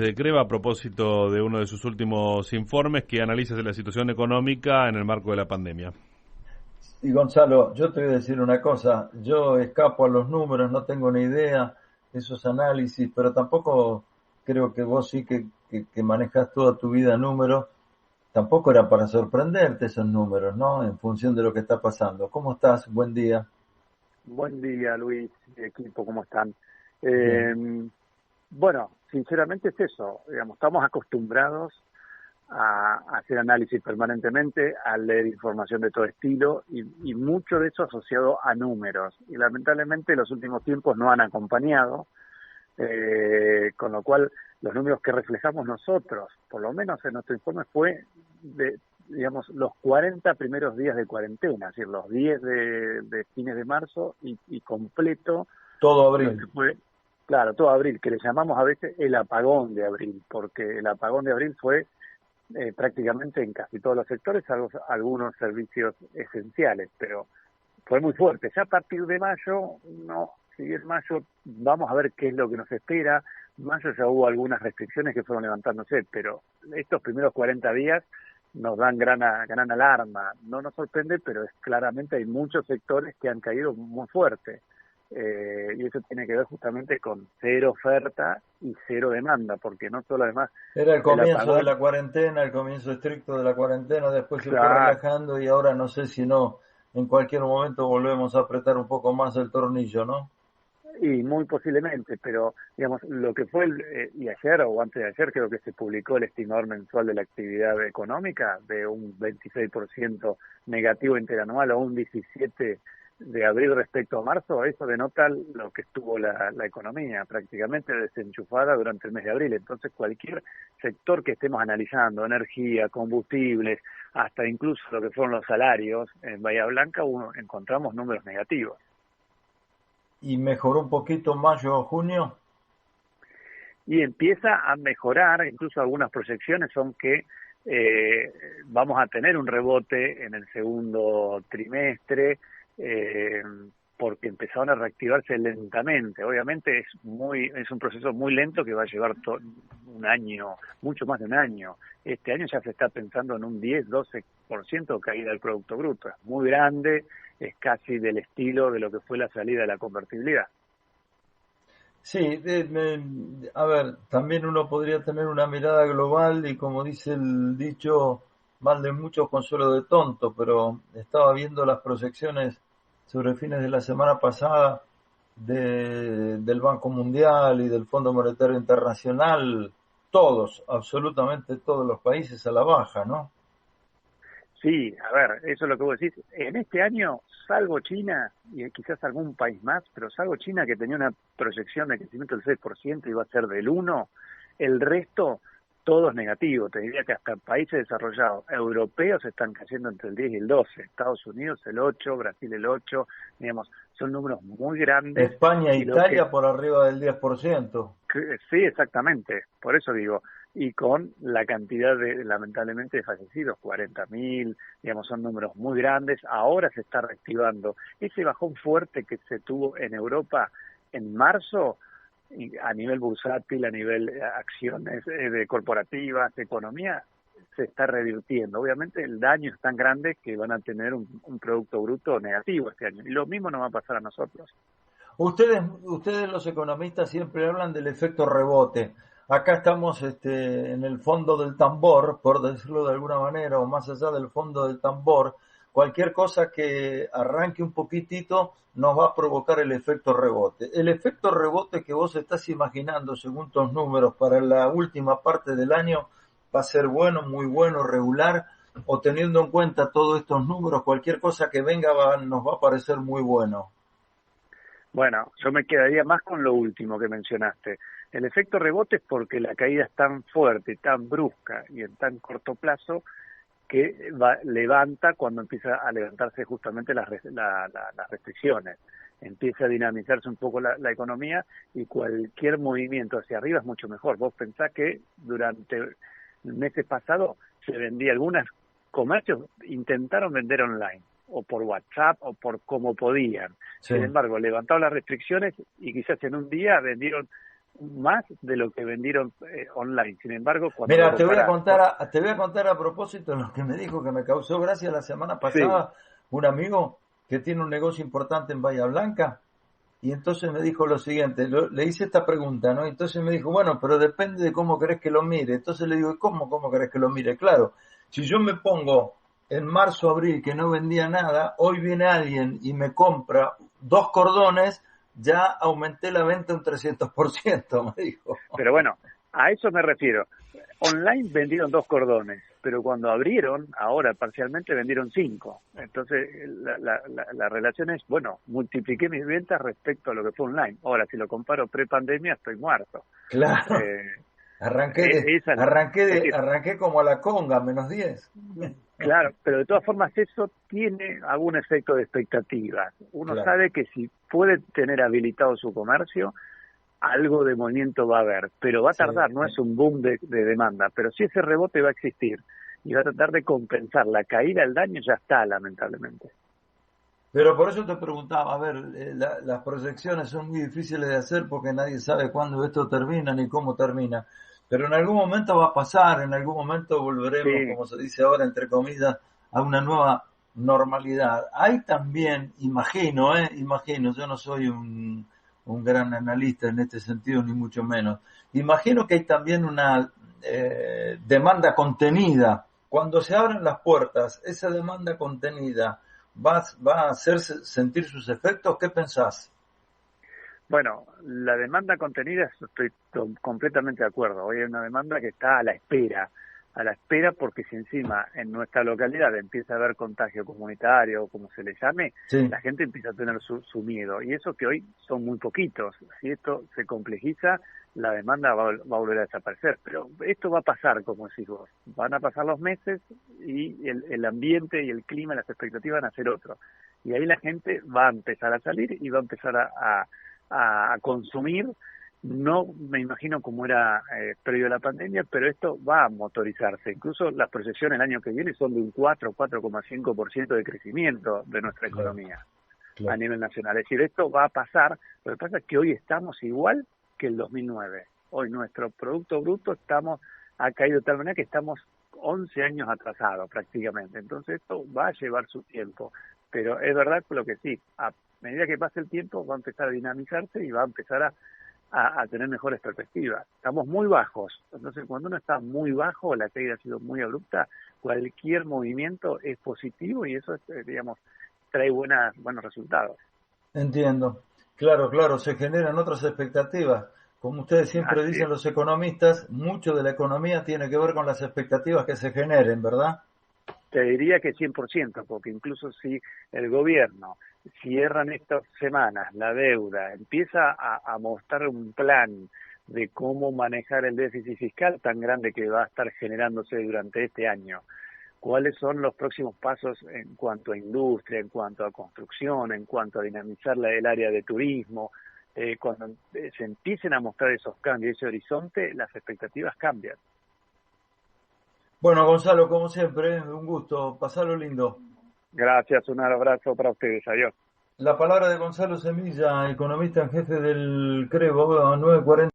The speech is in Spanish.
de Creva a propósito de uno de sus últimos informes que analiza la situación económica en el marco de la pandemia. Y Gonzalo, yo te voy a decir una cosa, yo escapo a los números, no tengo ni idea de esos análisis, pero tampoco creo que vos sí que manejas toda tu vida números, tampoco era para sorprenderte esos números, ¿no? En función de lo que está pasando. ¿Cómo estás? Buen día. Buen día, Luis, equipo, ¿cómo están? Bien. Bueno, sinceramente es eso, digamos, estamos acostumbrados a hacer análisis permanentemente, a leer información de todo estilo y mucho de eso asociado a números. Y lamentablemente los últimos tiempos no han acompañado, con lo cual los números que reflejamos nosotros, por lo menos en nuestro informe, fue de, digamos, los 40 primeros días de cuarentena, es decir, los 10 de fines de marzo y completo Todo lo que abril. fue, claro, todo abril, que le llamamos a veces el apagón de abril, porque el apagón de abril fue prácticamente en casi todos los sectores, salvo algunos servicios esenciales, pero fue muy fuerte. Ya a partir de mayo, no, si bien mayo, vamos a ver qué es lo que nos espera. Mayo ya hubo algunas restricciones que fueron levantándose, pero estos primeros 40 días nos dan gran alarma. No nos sorprende, pero es claramente hay muchos sectores que han caído muy fuerte. Y eso tiene que ver justamente con cero oferta y cero demanda, porque no solo además Era el el comienzo de apagón, la cuarentena, el comienzo estricto de la cuarentena, después se fue claro, relajando y ahora no sé si no, en cualquier momento volvemos a apretar un poco más el tornillo, ¿no? y muy posiblemente, pero digamos, lo que fue, y ayer o antes de ayer creo que se publicó el estimador mensual de la actividad económica de un 26% negativo interanual o un 17% de abril respecto a marzo. Eso denota lo que estuvo la economía prácticamente desenchufada durante el mes de abril. Entonces cualquier sector que estemos analizando, energía, combustibles, hasta incluso lo que fueron los salarios en Bahía Blanca, encontramos números negativos. Y mejoró un poquito mayo o junio. Y empieza a mejorar, incluso algunas proyecciones son que vamos a tener un rebote en el segundo trimestre, eh, porque empezaron a reactivarse lentamente. Obviamente es un proceso muy lento que va a llevar un año, mucho más de un año. Este año ya se está pensando en un 10-12% caída del Producto Bruto. Es muy grande, es casi del estilo de lo que fue la salida de la convertibilidad. Sí, a ver, también uno podría tener una mirada global y como dice el dicho, mal de mucho consuelo de tonto, pero estaba viendo las proyecciones sobre fines de la semana pasada del Banco Mundial y del Fondo Monetario Internacional, todos, absolutamente todos los países a la baja, ¿no? Sí, a ver, eso es lo que vos decís. En este año, salvo China y quizás algún país más, pero salvo China que tenía una proyección de crecimiento del 6% y va a ser del 1%, el resto todo es negativo. Te diría que hasta países desarrollados europeos están cayendo entre el 10 y el 12, Estados Unidos el 8, Brasil el 8, digamos, son números muy grandes España e y lo que Italia por arriba del 10%. Sí, exactamente, por eso digo, y con la cantidad de, lamentablemente, de fallecidos, 40.000, digamos, son números muy grandes, ahora se está reactivando. Ese bajón fuerte que se tuvo en Europa en marzo, y a nivel bursátil, a nivel acciones de corporativas, de economía, se está revirtiendo. Obviamente el daño es tan grande que van a tener un Producto Bruto negativo este año, y lo mismo nos va a pasar a nosotros. Ustedes los economistas siempre hablan del efecto rebote. Acá estamos en el fondo del tambor, por decirlo de alguna manera, o más allá del fondo del tambor. Cualquier cosa que arranque un poquitito nos va a provocar el efecto rebote. El efecto rebote que vos estás imaginando, según tus números, para la última parte del año, va a ser bueno, muy bueno, regular, o teniendo en cuenta todos estos números, cualquier cosa que venga nos va a parecer muy bueno. Bueno, yo me quedaría más con lo último que mencionaste. El efecto rebote es porque la caída es tan fuerte, tan brusca y en tan corto plazo que levanta cuando empieza a levantarse justamente las restricciones. Empieza a dinamizarse un poco la economía y cualquier movimiento hacia arriba es mucho mejor. Vos pensás que durante meses pasados se vendía, algunos comercios intentaron vender online o por WhatsApp o por como podían. Sí. Sin embargo, levantaron las restricciones y quizás en un día vendieron más de lo que vendieron online. Sin embargo, cuando Mira, te voy a contar a propósito lo que me dijo, que me causó gracia la semana sí, pasada, un amigo que tiene un negocio importante en Bahía Blanca, y entonces me dijo lo siguiente, le hice esta pregunta, ¿no? Entonces me dijo, bueno, pero depende de cómo querés que lo mire. Entonces le digo, ¿cómo querés que lo mire? Claro, si yo me pongo en marzo, abril, que no vendía nada, hoy viene alguien y me compra 2 cordones, ya aumenté la venta un 300%, me dijo. pero bueno, a eso me refiero. Online vendieron 2 cordones, pero cuando abrieron, ahora parcialmente vendieron 5. Entonces, la relación es, bueno, multipliqué mis ventas respecto a lo que fue online. Ahora, si lo comparo pre-pandemia, estoy muerto. Claro, Eh, esa es decir, arranqué como a la conga, -10. claro, pero de todas formas eso tiene algún efecto de expectativa. Uno Claro, sabe que si puede tener habilitado su comercio, algo de movimiento va a haber, pero va a sí, tardar, no sí. es un boom de demanda, pero sí ese rebote va a existir y va a tratar de compensar la caída, el daño ya está, lamentablemente. Pero por eso te preguntaba, a ver, las proyecciones son muy difíciles de hacer porque nadie sabe cuándo esto termina ni cómo termina. Pero en algún momento va a pasar, en algún momento volveremos, Sí, como se dice ahora, entre comillas, a una nueva normalidad. Hay también, imagino, yo no soy un gran analista en este sentido, ni mucho menos. Imagino que hay también una demanda contenida. Cuando se abren las puertas, esa demanda contenida va a hacer sentir sus efectos. ¿Qué pensás? bueno, la demanda contenida, estoy completamente de acuerdo. Hoy hay una demanda que está a la espera porque si encima en nuestra localidad empieza a haber contagio comunitario o como se le llame, Sí, la gente empieza a tener su miedo. Y eso que hoy son muy poquitos. Si esto se complejiza, la demanda va a volver a desaparecer. Pero esto va a pasar, como decís vos. Van a pasar los meses y el ambiente y el clima, las expectativas van a ser otros. Y ahí la gente va a empezar a salir y va a empezar a consumir. No me imagino cómo era previo a la pandemia, pero esto va a motorizarse. Incluso las proyecciones el año que viene son de un 4,5% de crecimiento de nuestra claro, economía a claro. nivel nacional. Es decir, esto va a pasar. Lo que pasa es que hoy estamos igual que el 2009. Hoy nuestro Producto Bruto ha caído de tal manera que estamos 11 años atrasados prácticamente. Entonces esto va a llevar su tiempo. Pero es verdad lo que sí, a medida que pase el tiempo va a empezar a dinamizarse y va a empezar a tener mejores perspectivas. Estamos muy bajos, entonces cuando uno está muy bajo, la caída ha sido muy abrupta, cualquier movimiento es positivo y eso, digamos, trae buenos resultados. Entiendo. Claro, claro, se generan otras expectativas. Como ustedes siempre Así dicen es. los economistas, mucho de la economía tiene que ver con las expectativas que se generen, ¿verdad? Te diría que 100%, porque incluso si el gobierno cierran estas semanas la deuda, empieza a mostrar un plan de cómo manejar el déficit fiscal tan grande que va a estar generándose durante este año, cuáles son los próximos pasos en cuanto a industria, en cuanto a construcción, en cuanto a dinamizar el área de turismo, cuando se empiecen a mostrar esos cambios, ese horizonte, las expectativas cambian. Bueno, Gonzalo, como siempre, un gusto, pasarlo lindo. Gracias, un abrazo para ustedes, adiós. La palabra de Gonzalo Semilla, economista en jefe del CREVO, a 9:40.